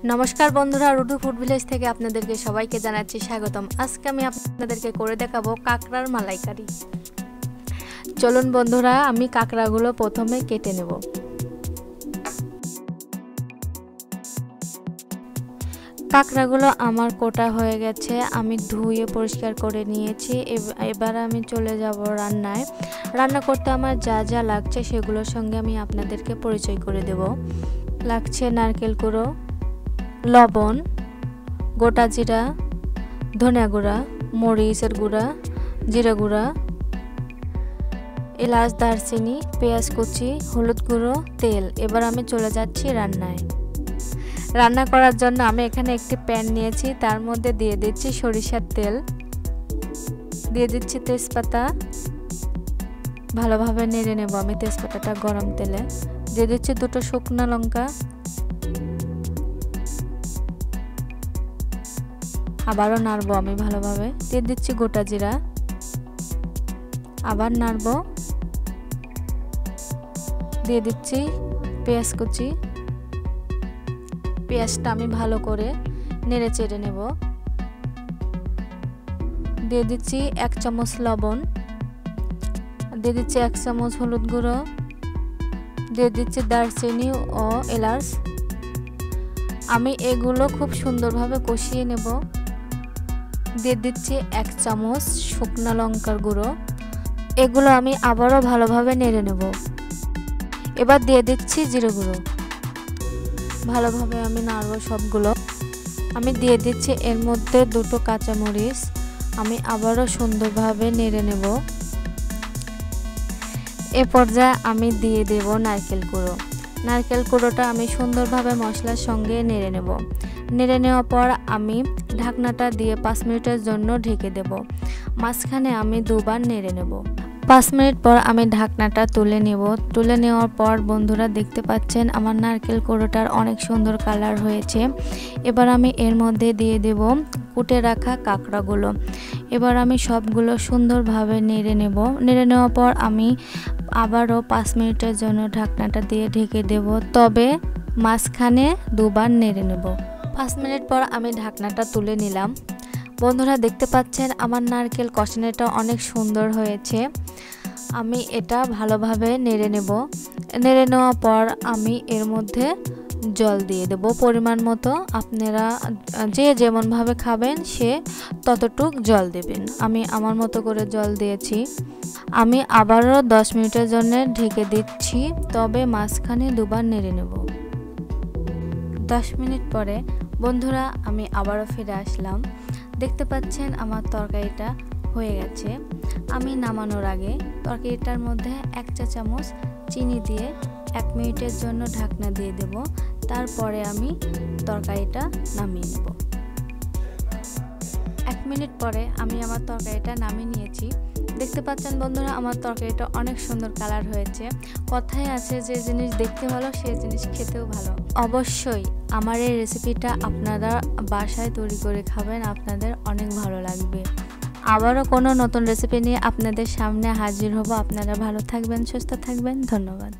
নমস্কার বন্ধুরা, রুধি food village থেকে আপনাদেরকে সবাইকে জানাচ্ছি স্বাগতম। আজকে আমি আপনাদেরকে করে দেখাবো কাঁকড়ার মালাইকারি। চলুন বন্ধুরা, আমি কাঁকড়াগুলো প্রথমে কেটে নেব। কাঁকড়াগুলো আমার কোটা হয়ে গেছে, আমি ধুয়ে পরিষ্কার করে নিয়েছি। এবার আমি চলে যাব রান্নায়। রান্না করতে আমার যা যা লাগছে সেগুলোর সঙ্গে আমি আপনাদেরকে পরিচয় করে দেব। লাগছে নারকেল কুড়ো, লবণ, গোটা জিরা, ধনিয়া গুঁড়া, মরিচের গুঁড়া, জিরা গুঁড়া, এলাচ, দারচিনি, পেঁয়াজ কুচি, হলুদ গুঁড়ো, তেল। এবার আমি চলে যাচ্ছি রান্নায়। রান্না করার জন্য আমি এখানে একটি প্যান নিয়েছি, তার মধ্যে দিয়ে দিচ্ছি সরিষার তেল, দিয়ে দিচ্ছি তেজপাতা। ভালোভাবে নেড়ে নেব আমি তেজপাতাটা গরম তেলে। দিয়ে দিচ্ছি দুটো শুকনো লঙ্কা, আবারও নাড়বো আমি ভালোভাবে। দিয়ে দিচ্ছি গোটা জিরা, আবার নাড়বো। দিয়ে দিচ্ছি পেঁয়াজ কুচি। পেঁয়াজটা আমি ভালো করে নেড়ে চেড়ে নেব। দিয়ে দিচ্ছি 1 চামচ লবণ, দিয়ে দিচ্ছি 1 চামচ হলুদ গুঁড়ো, দিয়ে দিচ্ছি দারচিনি ও এলাচ। আমি এগুলো খুব সুন্দরভাবে কষিয়ে নেব। দিয়ে দিচ্ছি 1 চামচ শুকনো লঙ্কার গুঁড়ো। এগুলো আমি আবারও ভালোভাবে নেড়ে নেব। এবার দিয়ে দিচ্ছি জিরে গুঁড়ো। ভালোভাবে আমি নাড়ব সবগুলো। আমি দিয়ে দিচ্ছি এর মধ্যে দুটো কাঁচামরিচ। আমি আবারও সুন্দরভাবে নেড়ে নেব। এ পর্যায়ে আমি দিয়ে দেব নারকেল কুড়ো। নারকেল কুড়োটা আমি সুন্দরভাবে মশলার সঙ্গে নেড়ে নেব। নেড়ে নেওয়ার পর আমি ঢাকনাটা দিয়ে 5 মিনিটের জন্য ঢেকে দেব। মাঝখানে আমি দুবার নেড়ে নেব। 5 মিনিট পর আমি ঢাকনাটা তুলে নেব। তুলে নেওয়ার পর বন্ধুরা দেখতে পাচ্ছেন আমার নারকেল কুড়োটার অনেক সুন্দর কালার হয়েছে। এবার আমি এর মধ্যে দিয়ে দেব কুটে রাখা কাঁকড়াগুলো। এবার আমি সবগুলো সুন্দরভাবে নেড়ে নেব। নেড়ে নেওয়ার পর আমি আবারও 5 মিনিটের জন্য ঢাকনাটা দিয়ে ঢেকে দেব, তবে মাঝখানে দুবার নেড়ে নেব। 5 মিনিট পর আমি ঢাকনাটা তুলে নিলাম। বন্ধুরা দেখতে পাচ্ছেন আমার নারকেল কষানোটা অনেক সুন্দর হয়েছে। আমি এটা ভালোভাবে নেড়ে নেব। নেড়ে নেওয়ার পর আমি এর মধ্যে জল দিয়ে দেব পরিমাণ মতো। আপনারা যে যেমনভাবে খাবেন সে ততটুক জল দেবেন। আমি আমার মতো করে জল দিয়েছি। আমি আবারও 10 মিনিটের জন্য ঢেকে দিচ্ছি, তবে মাঝখানে দুবার নেড়ে নেব। 10 মিনিট পরে বন্ধুরা আমি আবারও ফিরে আসলাম। দেখতে পাচ্ছেন আমার তরকারিটা হয়ে গেছে। আমি নামানোর আগে তরকারিটার মধ্যে 1 চা চামচ চিনি দিয়ে 1 মিনিটের জন্য ঢাকনা দিয়ে দেব। তারপরে আমি তরকারিটা নামিয়ে নেব। 1 মিনিট পরে আমি আমার তরকারিটা নামিয়ে নিয়েছি। দেখতে পাচ্ছেন বন্ধুরা আমার তরকারিটা অনেক সুন্দর কালার হয়েছে। কথায় আছে যে জিনিস দেখতে ভালো সেই জিনিস খেতেও ভালো। অবশ্যই আমার এই রেসিপিটা আপনারা বাসায় তৈরি করে খাবেন, আপনাদের অনেক ভালো লাগবে। আবারও কোনো নতুন রেসিপি নিয়ে আপনাদের সামনে হাজির হব। আপনারা ভালো থাকবেন, সুস্থ থাকবেন। ধন্যবাদ।